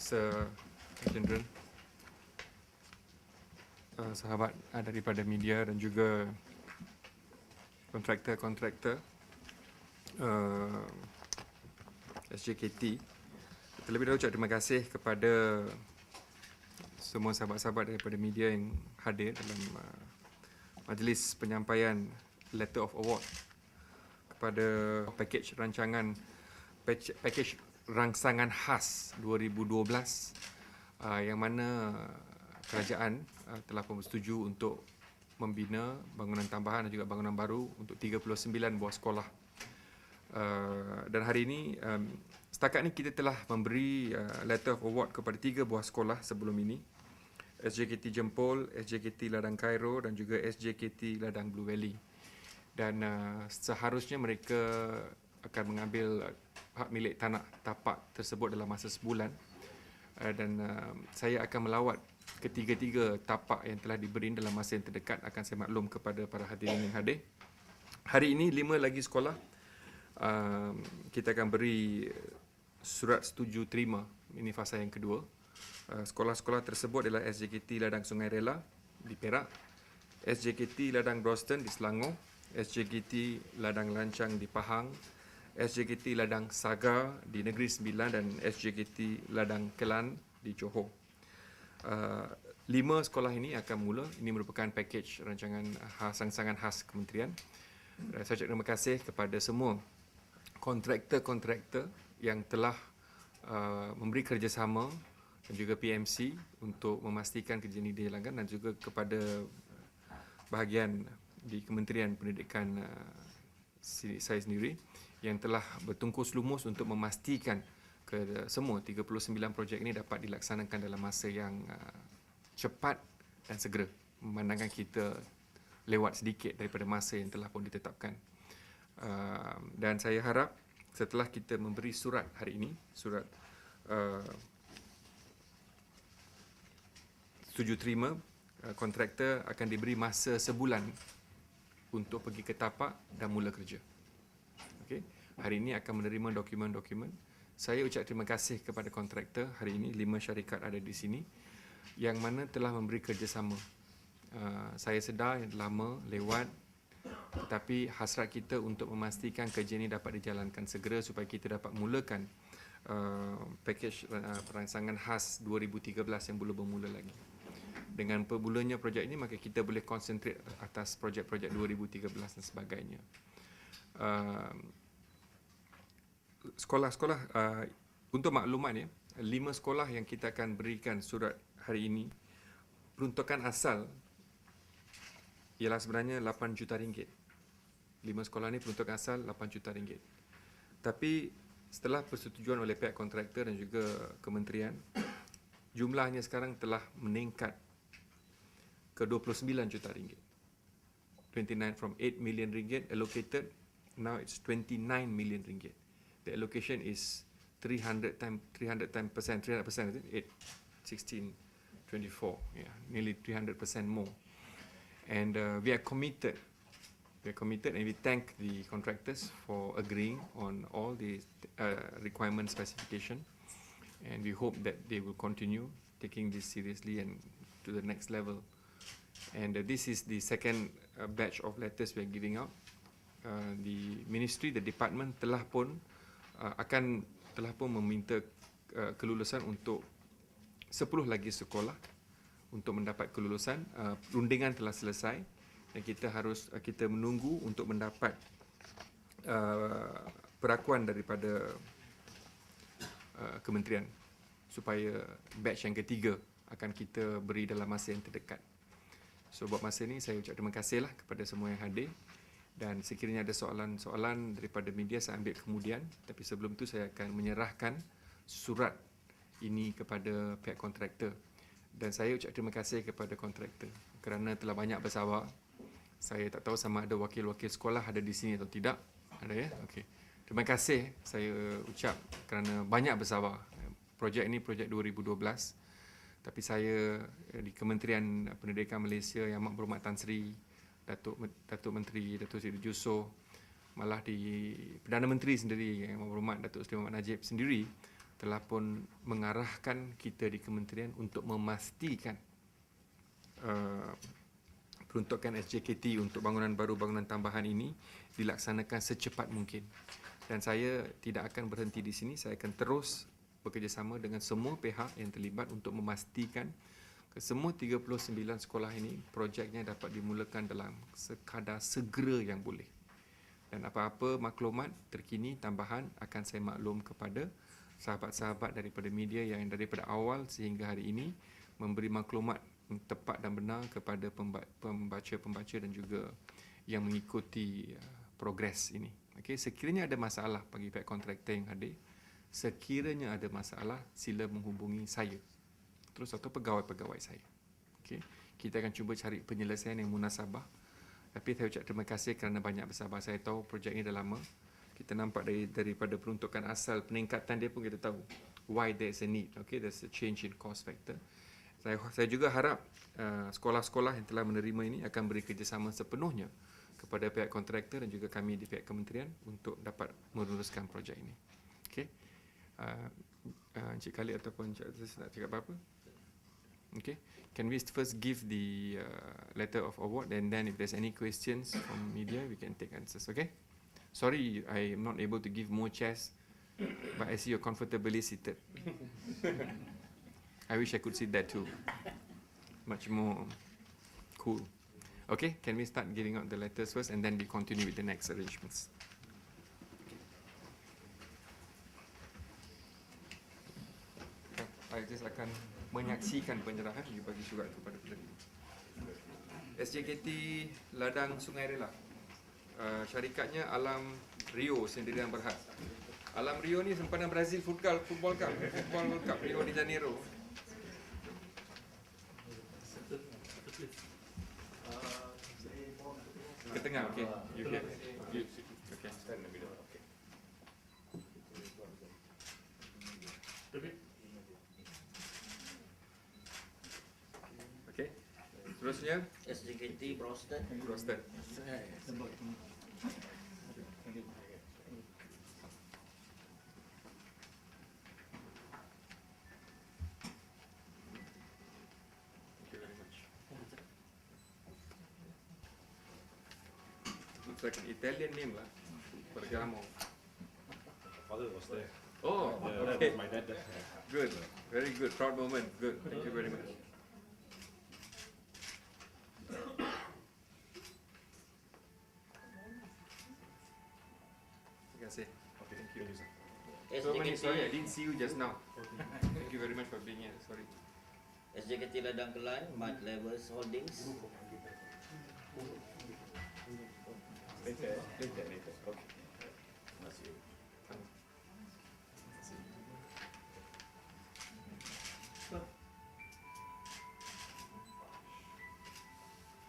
Jenderal, sahabat daripada media dan juga kontraktor SJKT. Terlebih dahulu ucap terima kasih kepada semua sahabat-sahabat daripada media yang hadir dalam majlis penyampaian Letter of Award kepada pakej rangsangan khas 2012 yang mana kerajaan telah pun bersetuju untuk membina bangunan tambahan dan juga bangunan baru untuk 39 buah sekolah. Dan hari ini, setakat ini kita telah memberi Letter of Award kepada 3 buah sekolah sebelum ini. SJKT Jempol, SJKT Ladang Cairo dan juga SJKT Ladang Blue Valley. Dan seharusnya mereka akan mengambil hak milik tanah tapak tersebut dalam masa sebulan. Dan saya akan melawat ketiga-tiga tapak yang telah diberi dalam masa yang terdekat. Akan saya maklum kepada para hadirin yang hadir. Hari ini 5 lagi sekolah kita akan beri surat setuju terima. Ini fasa yang kedua. Sekolah-sekolah tersebut adalah SJKT Ladang Sungai Rela di Perak, SJKT Ladang Broston di Selangor, SJKT Ladang Lancang di Pahang, SJKT Ladang Saga di Negeri Sembilan dan SJKT Ladang Kelan di Johor. 5 sekolah ini akan mula. Ini merupakan pakej rangsangan khas kementerian. Saya ucap terima kasih kepada semua kontraktor yang telah memberi kerjasama dan juga PMC untuk memastikan kerja ini dijalankan, dan juga kepada bahagian di Kementerian Pendidikan saya sendiri yang telah bertungkus lumus untuk memastikan semua 39 projek ini dapat dilaksanakan dalam masa yang cepat dan segera, memandangkan kita lewat sedikit daripada masa yang telah pun ditetapkan. Dan saya harap setelah kita memberi surat hari ini, surat setuju terima, kontraktor akan diberi masa sebulan untuk pergi ke tapak dan mula kerja. Okay. Hari ini akan menerima dokumen-dokumen. Saya ucap terima kasih kepada kontraktor. Hari ini 5 syarikat ada di sini yang mana telah memberi kerjasama. Saya sedar yang lama lewat, tetapi hasrat kita untuk memastikan kerja ini dapat dijalankan segera supaya kita dapat mulakan pakej perangsangan khas 2013 yang belum bermula lagi. Dengan bermulanya projek ini, maka kita boleh konsentrate atas projek-projek 2013 dan sebagainya. Sekolah-sekolah, untuk maklumat ya, 5 sekolah yang kita akan berikan surat hari ini, peruntukan asal ialah sebenarnya 8 juta ringgit. 5 sekolah ini peruntukan asal 8 juta ringgit. Tapi setelah persetujuan oleh pihak kontraktor dan juga kementerian, jumlahnya sekarang telah meningkat ke 29 juta ringgit. 29 from 8 million ringgit allocated, now it's 29 million ringgit. The allocation is 300%, 8, 16, 24, yeah, nearly 300% more. And we are committed and we thank the contractors for agreeing on all the requirement specification, and we hope that they will continue taking this seriously and to the next level. And this is the second batch of letters we are giving out. The ministry, the department telah pun meminta kelulusan untuk 10 lagi sekolah untuk mendapat kelulusan. Rundingan telah selesai dan kita menunggu untuk mendapat perakuan daripada kementerian supaya batch yang ketiga akan kita beri dalam masa yang terdekat. So buat masa ini saya ucap terima kasihlah kepada semua yang hadir, dan sekiranya ada soalan-soalan daripada media saya ambil kemudian, tapi sebelum tu saya akan menyerahkan surat ini kepada pihak kontraktor. Dan saya ucap terima kasih kepada kontraktor kerana telah banyak bersabar. Saya tak tahu sama ada wakil-wakil sekolah ada di sini atau tidak. Ada ya? Okey. Terima kasih saya ucap kerana banyak bersabar. Projek ini projek 2012. Tapi saya di Kementerian Pendidikan Malaysia Yang Amat Berhormat Tan Sri, Datuk Menteri Datuk Seri Yusof, malah di Perdana Menteri sendiri Yang Amat Berhormat Datuk Seri Muhammad Najib sendiri telah pun mengarahkan kita di kementerian untuk memastikan peruntukan SJKT untuk bangunan baru, bangunan tambahan ini dilaksanakan secepat mungkin. Dan saya tidak akan berhenti di sini, saya akan terus bekerjasama dengan semua pihak yang terlibat untuk memastikan semua 39 sekolah ini projeknya dapat dimulakan dalam sekadar segera yang boleh. Dan apa-apa maklumat terkini tambahan akan saya maklum kepada sahabat-sahabat daripada media yang daripada awal sehingga hari ini memberi maklumat tepat dan benar kepada pembaca-pembaca dan juga yang mengikuti progres ini. Okey, sekiranya ada masalah bagi pihak kontraktor yang hadir, sekiranya ada masalah sila menghubungi saya terus atau pegawai-pegawai saya. Okey, kita akan cuba cari penyelesaian yang munasabah. Tapi saya ucap terima kasih kerana banyak bersabar. Saya tahu projek ini dah lama. Kita nampak daripada peruntukan asal, peningkatan dia pun kita tahu why there's a need. Okay, there's a change in cost factor. Saya juga harap sekolah-sekolah yang telah menerima ini akan beri kerjasama sepenuhnya kepada pihak kontraktor dan juga kami di pihak kementerian untuk dapat meneruskan projek ini. Okay. Encik Khalid ataupun Encik Aziz nak cakap apa-apa? Okay. Can we first give the letter of award, and then if there's any questions from media, we can take answers. Okay. Sorry, I am not able to give more chairs, but I see you're comfortably seated. I wish I could sit there too. Much more cool. Okay, can we start giving out the letters first, and then we continue with the next arrangements. I just akan menyaksikan penyerahan dibagi surat kepada penerima. SJKT Ladang Sungai Rela. Syarikatnya Alam Rio Sendirian Berhad. Alam Rio ni sempadan Brazil Football World Cup Rio de Janeiro. Ke tengah, okey. You here. You, okay. Stand in the middle. Okay. Okey. Seterusnya SJKT Brosted. Looks like an Italian name lah. Bergamo. Father was there. Oh, Yeah, okay. my dad. Good. Very good. Proud moment. Good. Thank you very much. Terima kasih. Okay, Thank you. sir. So many, sorry, I SJKT, didn't see you just now. Thank you very much for being here. Sorry. SJKT Ladang Kelan, Mike Levels Holdings. Later. Okay. Masih.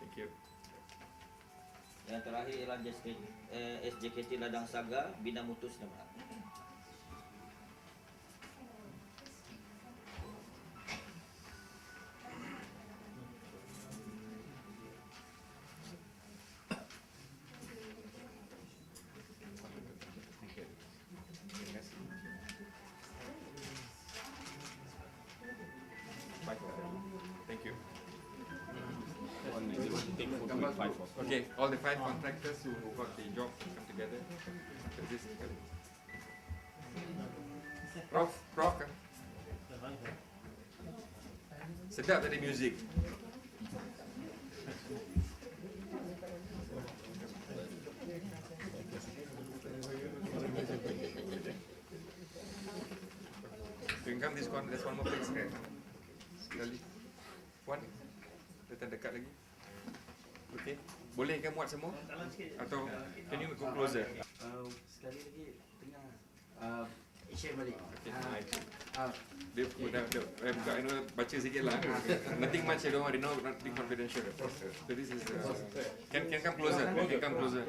Thank you. Yang terakhir ialah SJKT Ladang Saga, Bina Mutus Nama. Thank you. Five. Okay, all the 5 contractors who got the job come together. So this Prof kan? Sedap tadi music. You can come this one, there's one more place, right? Sekali. One. Datang dekat lagi. Okay. Boleh ke muat semua? Atau can you go closer? Sekali lagi tengah share balik. Dia buka baca sikit lah. Nothing much, I don't want to know, nothing confidential. So this is can come closer. Can come closer.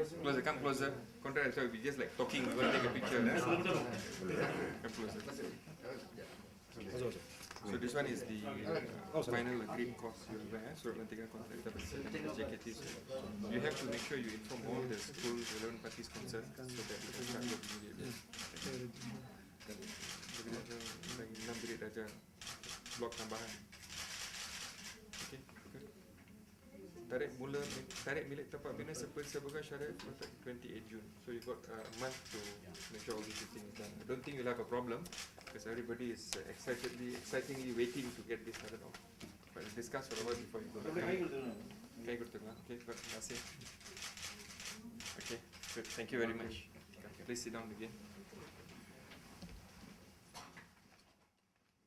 Come closer. Contract, so we just like talking, we want to take a picture. Come closer. So this one is the final agreed cost you have. So nanti kan kontrak kita berdasarkan SJKT. So you have to make sure you inform all the school relevant parties concerned so that we can start working immediately. apabila ada lagi 6 bilik darjah blok tambahan. Okey. Tarikh milik tempat bina sebagai syariat 28 June. So you got a month to make sure all these things done. I don't think you'll have a problem because everybody is excitingly waiting to get this started off. But discuss for a while before you go. Okay, good. Okay, terima kasih. Okay, good. Thank you very much. Please sit down again.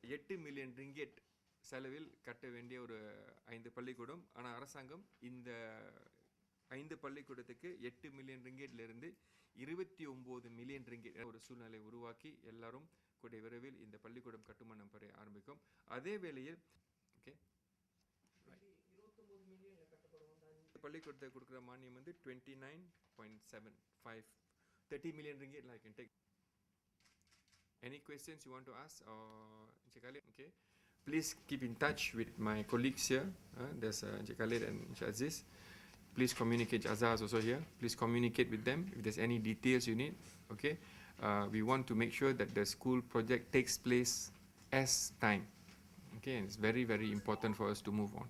8 million ringgit செலவில் கட்ட வேண்டிய ஒரு 5 பள்ளிக்கூடம். ஆனால் அரசாங்கம் இந்த 5 பள்ளிக்கூடத்துக்கு 8 மில்லியன் ரிங்கெட்லிருந்து 29 மில்லியன் ரிங்கெட் ஒரு சூழ்நிலை உருவாக்கி எல்லாரும் கூடிய விரைவில் இந்த பள்ளிக்கூடம் கட்டுமானம் பெற ஆரம்பிக்கும். அதே வேளையில் ஓகே பள்ளிக்கூடத்தை கொடுக்குற மானியம் வந்து 29.75 30 million ringgit I can take. Any questions you want to ask or Encik Khalid? Okay. Please keep in touch with my colleagues here. There's Encik Khalid and Encik Aziz. Please communicate. Azhar is also here. Please communicate with them if there's any details you need. Okay. We want to make sure that the school project takes place as time. Okay. And it's very, very important for us to move on.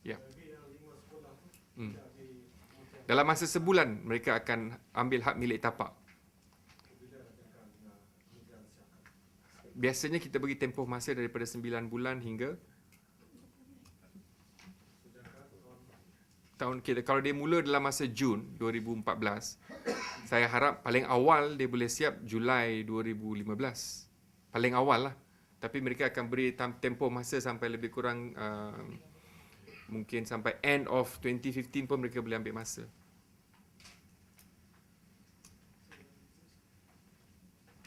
Yeah. Dalam masa sebulan mereka akan ambil hak milik tapak. Biasanya kita bagi tempoh masa daripada 9 bulan hingga tahun kita. Kalau dia mula dalam masa Jun 2014, saya harap paling awal dia boleh siap Julai 2015. Paling awal lah. Tapi mereka akan beri tempoh masa sampai lebih kurang mungkin sampai end of 2015 pun mereka boleh ambil masa.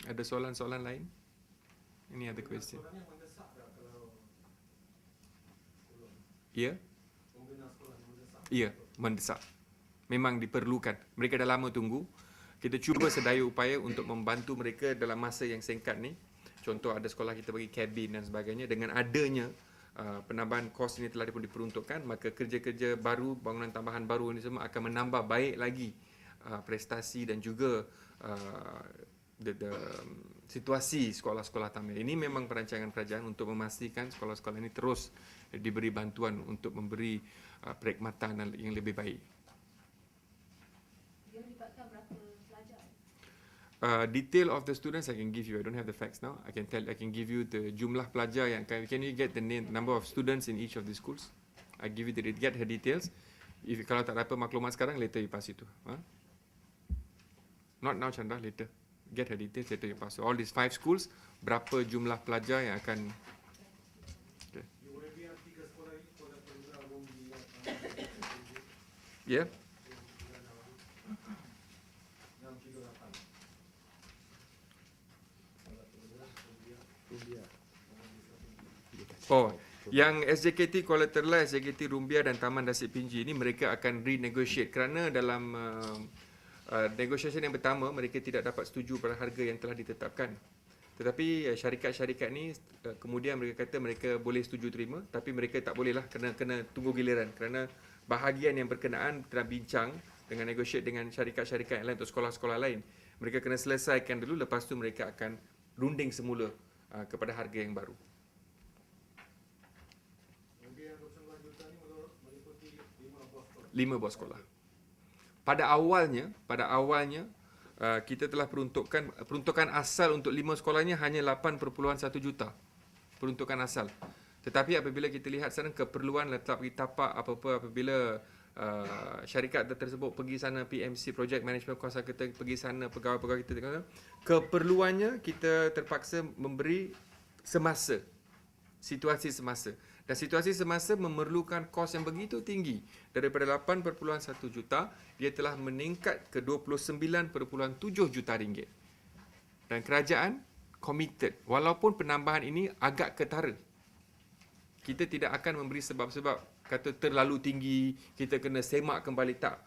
Ada soalan-soalan lain? Any other question? Ya? Ya, mendesak. Memang diperlukan. Mereka dah lama tunggu. Kita cuba sedaya upaya untuk membantu mereka dalam masa yang singkat ni. Contoh ada sekolah kita bagi kabin dan sebagainya. Dengan adanya penambahan kos ini telah pun diperuntukkan, maka kerja-kerja baru, bangunan tambahan baru ini semua akan menambah baik lagi prestasi dan juga situasi sekolah-sekolah tambahan. Ini memang perancangan kerajaan untuk memastikan sekolah-sekolah ini terus diberi bantuan untuk memberi perkhidmatan yang lebih baik. Dia melibatkan berapa pelajar? Detail of the students I can give you. I don't have the facts now. I can give you the jumlah pelajar yang can you get the number of students in each of the schools? I give you get her details. Kalau tak dapat maklumat sekarang, later you pass itu. Not now, Chandra, later. Get her details, later you pass. So all these 5 schools, berapa jumlah pelajar yang akan. Okay. Yeah. Oh, yang SJKT Kuala Terla, SJKT Rumbia dan Taman Dasik Pinji ini mereka akan renegotiate kerana dalam negotiation yang pertama mereka tidak dapat setuju pada harga yang telah ditetapkan. Tetapi syarikat-syarikat ni kemudian mereka kata mereka boleh setuju terima, tapi mereka tak bolehlah kena tunggu giliran kerana bahagian yang berkenaan telah bincang dengan negotiate dengan syarikat-syarikat yang lain untuk sekolah-sekolah lain. Mereka kena selesaikan dulu, lepas tu mereka akan runding semula kepada harga yang baru. 5 buah sekolah. Pada awalnya kita telah peruntukan asal untuk 5 sekolah ini hanya 8.1 juta. Peruntukan asal. Tetapi apabila kita lihat sekarang keperluan letak tapak apabila syarikat tersebut pergi sana, PMC Project Management kuasa kita pergi sana, pegawai-pegawai kita, keperluannya kita terpaksa memberi semasa, situasi semasa. Dan situasi semasa memerlukan kos yang begitu tinggi. Daripada 8.1 juta, dia telah meningkat ke 29.7 juta ringgit. Dan kerajaan committed, walaupun penambahan ini agak ketara. Kita tidak akan memberi sebab-sebab kata terlalu tinggi, kita kena semak kembali, tak.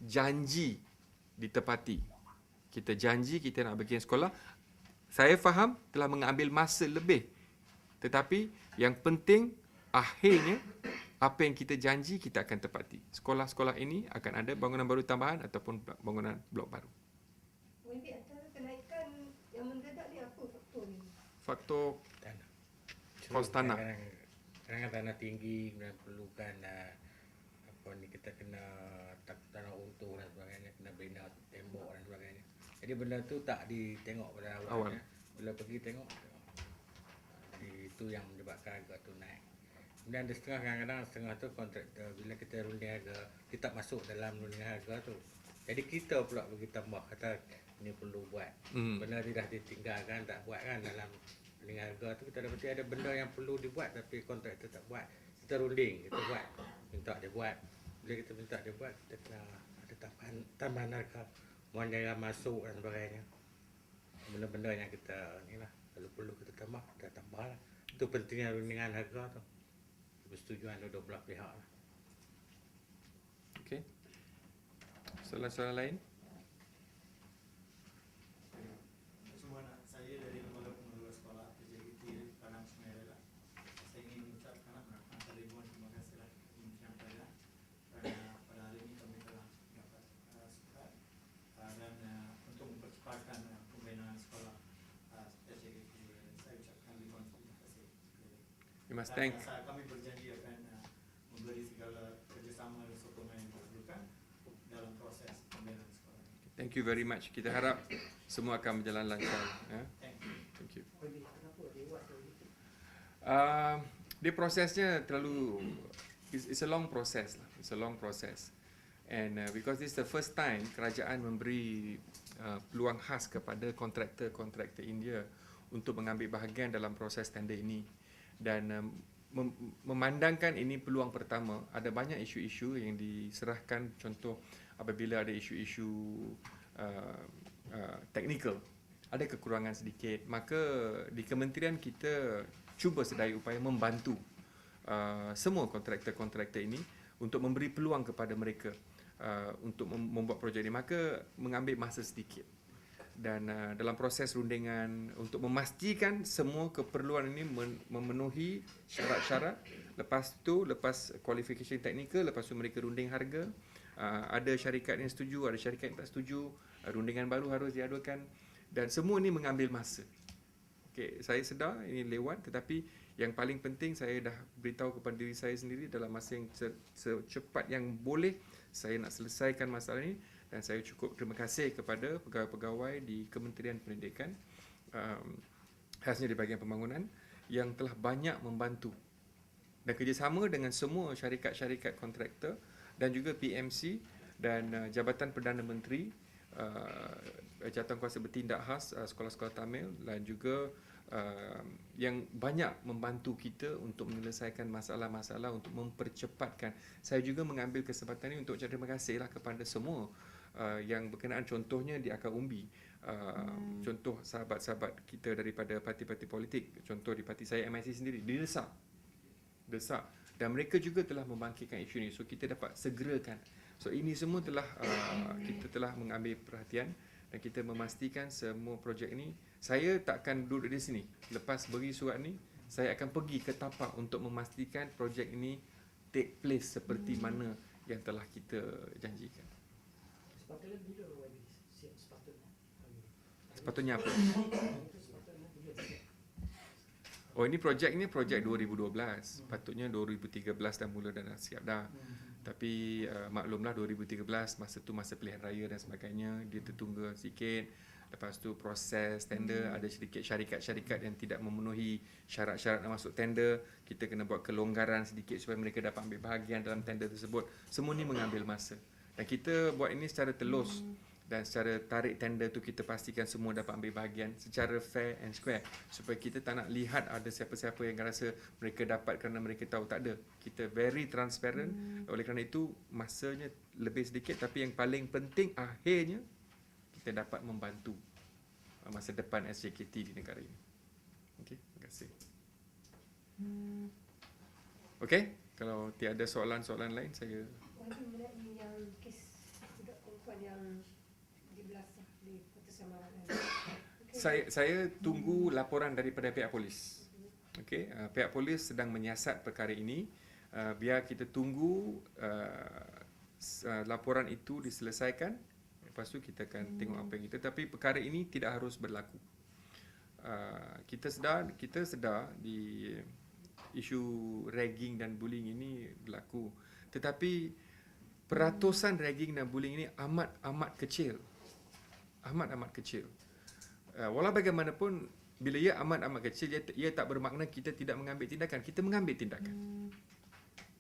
Janji ditepati. Kita janji kita nak bikin sekolah. Saya faham telah mengambil masa lebih. Tetapi yang penting akhirnya apa yang kita janji kita akan tepati. Sekolah-sekolah ini akan ada bangunan baru tambahan ataupun bangunan blok baru. Maybe antara kenaikan yang mendadak ni apa faktor ni? faktor Tanah. kos tanah. Kadang-kadang tanah tinggi, kemudian perlukan apa ni, kita kena tanah runtuh dan sebagainya, kena bina tembok dan sebagainya. Jadi benda tu tak ditengok pada Awal. awalnya. Bila pergi tengok, jadi itu yang menyebabkan harga tu naik. Kemudian ada setengah, kadang-kadang setengah tu kontraktor, bila kita runding harga, dia tak masuk dalam runding harga tu. Jadi kita pula bagi tambah, kata ini perlu buat. Benda dia dah ditinggalkan, tak buat kan dalam runding harga tu. Kita dapati ada benda yang perlu dibuat tapi kontraktor tak buat. Kita runding, kita buat, minta dia buat. Bila kita minta dia buat, kita kena ada tambahan harga, mohon jangan masuk dan sebagainya. Benda-benda yang kita ni lah, kalau perlu kita tambah, kita tambah lah. Itu pentingnya rundingan harga tu, persetujuan dua belah pihak lah. Okey. Soalan-soalan lain? Semua anak saya dari Lembaga Pengelola Sekolah PJKT Padang Sungai Rela. Saya ingin mengucapkan ribuan terima kasihlah Kementerian Perdana kerana pada hari ini kami telah dapat surat dan untuk mempercepatkan pembinaan sekolah PJKT. Saya ucapkan ribuan terima kasih. You must thank. Kami berjanji akan memberi segala kerjasama dan sokongan yang diperlukan dalam proses pembinaan sekolah. Thank you very much. Kita harap semua akan berjalan lancar. Thank you. Thank you. Dia prosesnya terlalu, it's a long process lah. It's a long process. And because this is the first time kerajaan memberi peluang khas kepada kontraktor India untuk mengambil bahagian dalam proses tender ini. Dan memandangkan ini peluang pertama, ada banyak isu-isu yang diserahkan, contoh apabila ada isu-isu teknikal, ada kekurangan sedikit, maka di kementerian kita cuba sedaya upaya membantu semua kontraktor ini untuk memberi peluang kepada mereka untuk membuat projek ini, maka mengambil masa sedikit. Dan dalam proses rundingan untuk memastikan semua keperluan ini memenuhi syarat-syarat, lepas qualification technical, lepas tu mereka runding harga, ada syarikat yang setuju, ada syarikat yang tak setuju, rundingan baru harus diadukan, dan semua ini mengambil masa. Okey, saya sedar ini lewat, tetapi yang paling penting saya dah beritahu kepada diri saya sendiri dalam masa yang secepat yang boleh saya nak selesaikan masalah ini. Dan saya cukup terima kasih kepada pegawai-pegawai di Kementerian Pendidikan, khasnya di bahagian pembangunan, yang telah banyak membantu dan kerjasama dengan semua syarikat-syarikat kontraktor dan juga PMC dan Jabatan Perdana Menteri, Jawatankuasa Bertindak Khas Sekolah-Sekolah Tamil, dan juga yang banyak membantu kita untuk menyelesaikan masalah-masalah, untuk mempercepatkan. Saya juga mengambil kesempatan ini untuk ucap terima kasihlah kepada semua yang berkenaan, contohnya di Akar Umbi, contoh sahabat-sahabat kita daripada parti-parti politik, contoh di parti saya MIC sendiri, didesak, dan mereka juga telah membangkitkan isu ini, so kita dapat segerakan. So ini semua telah kita telah mengambil perhatian dan kita memastikan semua projek ini. Saya takkan duduk di sini, lepas beri surat ni saya akan pergi ke tapak untuk memastikan projek ini take place seperti mana yang telah kita janjikan. Sepatutnya bila YB siap sepatutnya? Sepatutnya apa? Sepatutnya bila siap? Oh, ini projek 2012. Patutnya 2013 dah mula dan dah siap dah. Tapi maklumlah 2013 masa tu masa pilihan raya dan sebagainya, dia tertunggu sikit. Lepas tu proses tender, ada sedikit syarikat-syarikat yang tidak memenuhi syarat-syarat nak masuk tender. Kita kena buat kelonggaran sedikit supaya mereka dapat ambil bahagian dalam tender tersebut. Semua ni mengambil masa. Dan kita buat ini secara telus, dan secara tarik tender tu kita pastikan semua dapat ambil bahagian secara fair and square, supaya kita tak nak lihat ada siapa-siapa yang rasa mereka dapat kerana mereka tahu, tak ada. Kita very transparent. Oleh kerana itu masanya lebih sedikit, tapi yang paling penting akhirnya kita dapat membantu masa depan SJKT di negara ini. Okey, terima kasih. Okey, kalau tiada soalan-soalan lain, saya Mengenai yang kes budak perempuan yang dibelasah di Kota Samaran. saya tunggu laporan daripada pihak polis. Okey, pihak polis sedang menyiasat perkara ini. Biar kita tunggu laporan itu diselesaikan. Lepas tu kita akan tengok apa yang kita. Tapi perkara ini tidak harus berlaku. kita sedar di isu ragging dan bullying ini berlaku. Tetapi peratusan ragging dan bullying ini amat kecil. Amat kecil. Walau bagaimanapun, bila ia amat kecil, ia tak bermakna kita tidak mengambil tindakan. Kita mengambil tindakan.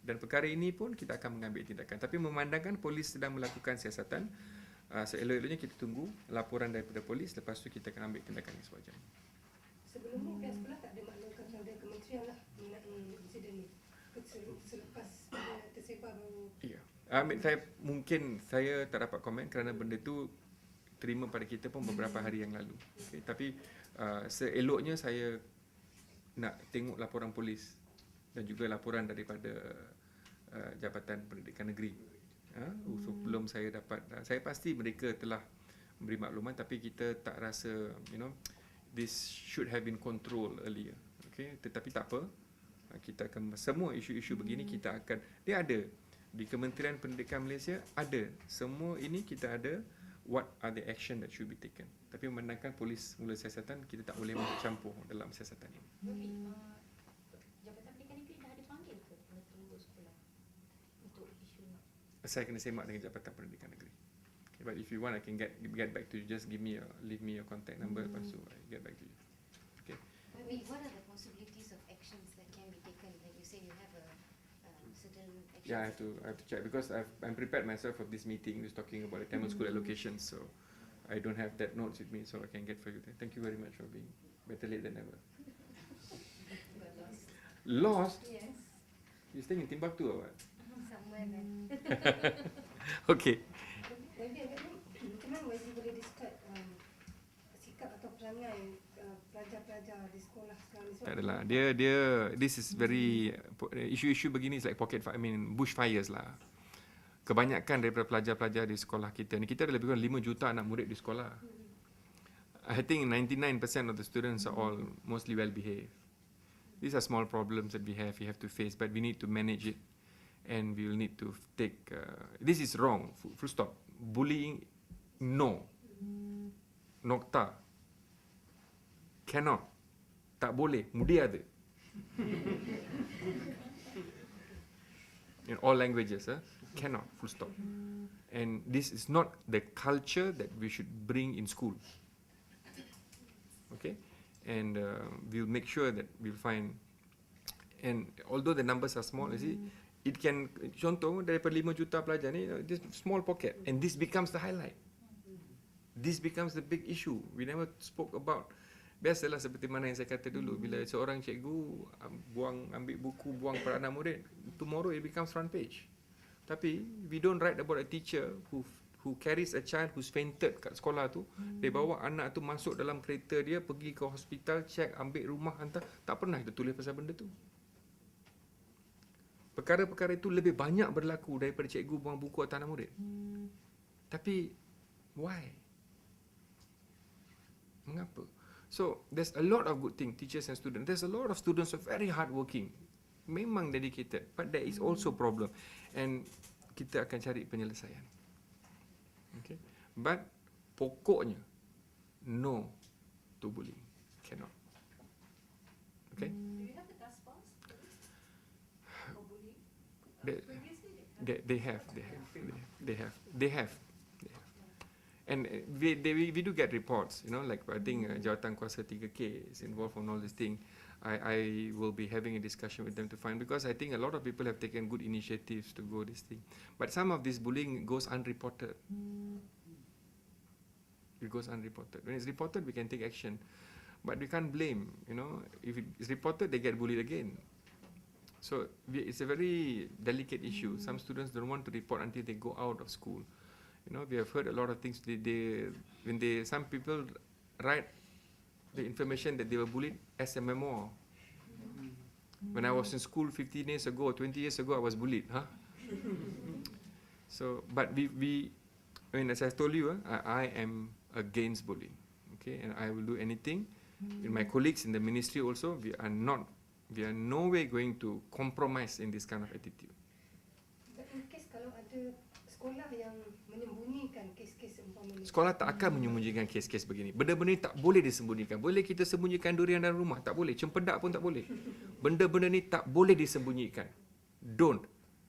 Dan perkara ini pun kita akan mengambil tindakan. Tapi memandangkan polis sedang melakukan siasatan, seelok-eloknya kita tunggu laporan daripada polis, lepas tu kita akan ambil tindakan yang sewajarnya. Sebelum ni pihak sekolah tak ada maklumkan kepada kementerian lah mengenai insiden ni. Selepas tersebar baru. Ya. Saya tak dapat komen kerana benda tu terima pada kita pun beberapa hari yang lalu. Okay. Tapi seeloknya saya nak tengok laporan polis dan juga laporan daripada Jabatan Pendidikan Negeri. Sebelum saya dapat, saya pasti mereka telah memberi makluman, tapi kita tak rasa, this should have been controlled earlier. Okay. Tetapi tak apa. Kita akan, semua isu-isu begini kita akan, dia ada di Kementerian Pendidikan Malaysia, ada semua ini, kita ada what are the action that should be taken. Tapi memandangkan polis mula siasatan, kita tak boleh mencampur dalam siasatan ini. Jabatan Pendidikan Negeri dah ada panggil ke pengetua sekolah untuk isu ni? Saya kena semak dengan Jabatan Pendidikan Negeri. Okay, but if you want, I can get back to you. Just leave me your contact number, lepas tu I get back to you. Okay. Maybe what are the possibilities of actions that can be taken? Like you say, you have a certain action. Yeah, I have to check because I'm prepared myself for this meeting. Who's talking about the Tamil school allocation, so I don't have that notes with me, so I can get for you there. Thank you very much for being better late than never. Lost? Yes. You staying in Timbuktu or what? Somewhere there. Okay. Maybe agaknya macam mana YB boleh describe sikap atau perangai pelajar-pelajar di sekolah sekarang ni? Tak adalah. Dia this is very isu-isu begini is like bushfires lah. Kebanyakan daripada pelajar-pelajar di sekolah kita ni, kita ada lebih kurang 5 juta anak murid di sekolah. I think 99% of the students are all mostly well behaved. These are small problems that we have to face, but we need to manage it, and we will need to take. This is wrong. Full stop. Bullying, no. Nokta. Cannot. Tak boleh. Mudi ada. In all languages, cannot. Full stop. And this is not the culture that we should bring in school. Okay, and we'll make sure that we'll find. And although the numbers are small, you see, it can, contoh daripada 5 juta pelajar ni, this small pocket, and this becomes the highlight. This becomes the big issue. We never spoke about. Biasalah seperti mana yang saya kata dulu, bila seorang cikgu ambil buku, buang peranan murid, tomorrow it becomes front page. Tapi we don't write about a teacher who carries a child who's fainted kat sekolah tu. Dia bawa anak tu masuk dalam kereta dia, pergi ke hospital, check, ambil rumah, hantar. Tak pernah kita tulis pasal benda tu. Perkara-perkara itu lebih banyak berlaku daripada cikgu buang buku atas anak murid. Tapi why? Mengapa? So there's a lot of good thing, teachers and students. There's a lot of students who are very hardworking, memang dedicated, but there is also problem, and kita akan cari penyelesaian. Okay, but pokoknya no to bullying, cannot. Okay. Do you have a task force for bullying? Previously They have. And we do get reports, like I think Jawatan Kuasa 3K is involved on all this thing. I will be having a discussion with them to find, because I think a lot of people have taken good initiatives to go this thing. But some of this bullying goes unreported. It goes unreported. When it's reported, we can take action. But we can't blame, if it's reported, they get bullied again. So it's a very delicate issue. Some students don't want to report until they go out of school. We have heard a lot of things. Some people write the information that they were bullied as a memoir. When I was in school 15 years ago, 20 years ago, I was bullied. So, but as I told you, I am against bullying. Okay, and I will do anything. And my colleagues in the ministry also, we are no way going to compromise in this kind of attitude. But in case kalau ada sekolah yang menyembunyikan kes-kes umpamanya. Sekolah tak akan menyembunyikan kes-kes begini. Benda-benda ni tak boleh disembunyikan. Boleh kita sembunyikan durian dalam rumah? Tak boleh. Cempedak pun tak boleh. Benda-benda ni tak boleh disembunyikan. Don't.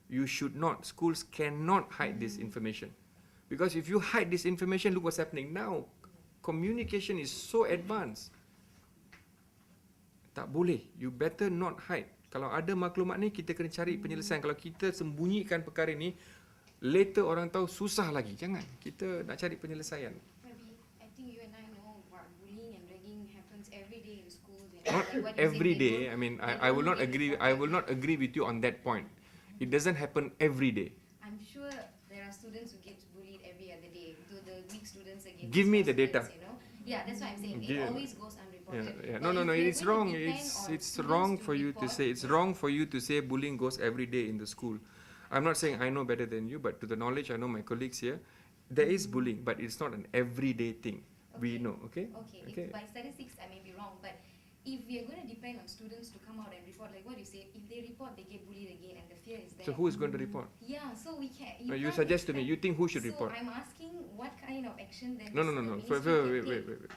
You should not. Schools cannot hide this information. Because if you hide this information, look what's happening now. Communication is so advanced. Tak boleh. You better not hide. Kalau ada maklumat ni, kita kena cari penyelesaian. Kalau kita sembunyikan perkara ni, later orang tahu susah lagi. Jangan. Kita nak cari penyelesaian. Maybe I think you and I know what bullying and ragging happens every day in schools. And Not like what you every said, they day. don't- I mean, they I will don't not get agree. I reported. will not agree with you on that point. It doesn't happen every day. I'm sure there are students who get bullied every other day. The weak students against Give me strong the data. students, you know? Yeah, that's what I'm saying. Give- It always goes unreported. Yeah. But No, no, no. if we're It's going to wrong. depend It's on it's students wrong to for you to report, say. It's wrong for you to say bullying goes every day in the school. I'm not saying I know better than you, but to the knowledge I know my colleagues here, there is bullying, but it's not an everyday thing. We Okay. know. Okay. Okay, if by statistics I may be wrong, but if we are going to depend on students to come out and report, like what you said, if they report, they get bullied again, and the fear is there. So who is going to report? Yeah, so we can. You can't suggest to me. expect- You think who should so report? I'm asking what kind of action then. No, no, the no, no. ministry Wait, can wait, take. wait.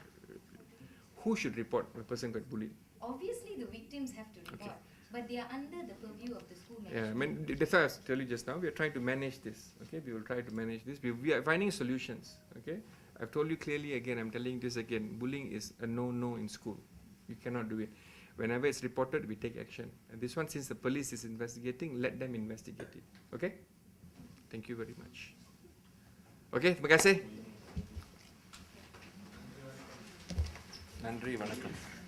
Who should report when a person got bullied? Obviously, the victims have to report, but they are under the purview of the school Yeah, I management. mean, that's why I was telling you just now. We are trying to manage this. Okay, we will try to manage this. We are finding solutions. Okay, I've told you clearly again. I'm telling you this again. Bullying is a no-no in school. You cannot do it. Whenever it's reported, we take action. And this one, since the police is investigating, let them investigate it. Okay? Thank you very much. Okay, terima kasih. Nandri, வணக்கம்.